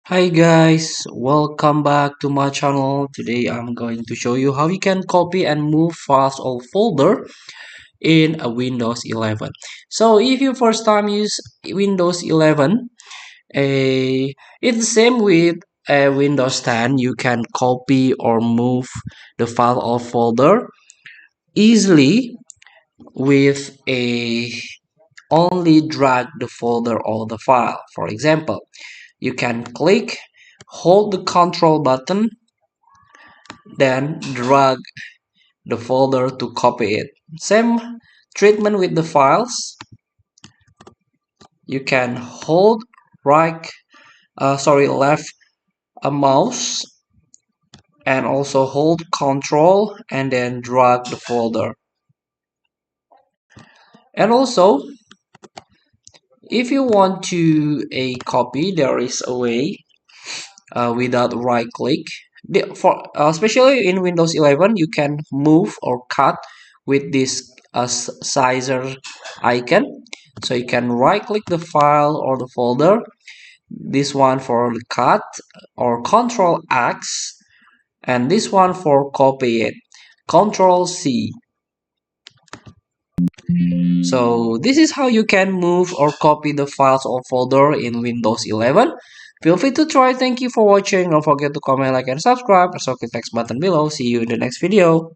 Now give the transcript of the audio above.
Hi guys, welcome back to my channel. Today I'm going to show you how you can copy and move files or folder in a Windows 11. So if you first time use Windows 11, it's the same with a Windows 10. You can copy or move the file or folder easily with a only drag the folder or the file. For example, you can hold the control button, then drag the folder to copy it. Same treatment with the files. You can hold left a mouse and also hold control and then drag the folder. And also, if you want to a copy, there is a way without right click. Especially in Windows 11, you can move or cut with this sizer icon. So you can right click the file or the folder. This one for the cut or Control X, and this one for copy it. Control C. So this is how you can move or copy the files or folder in Windows 11. Feel free to try. Thank you for watching. Don't forget to comment, like, and subscribe. Also click the text button below. See you in the next video.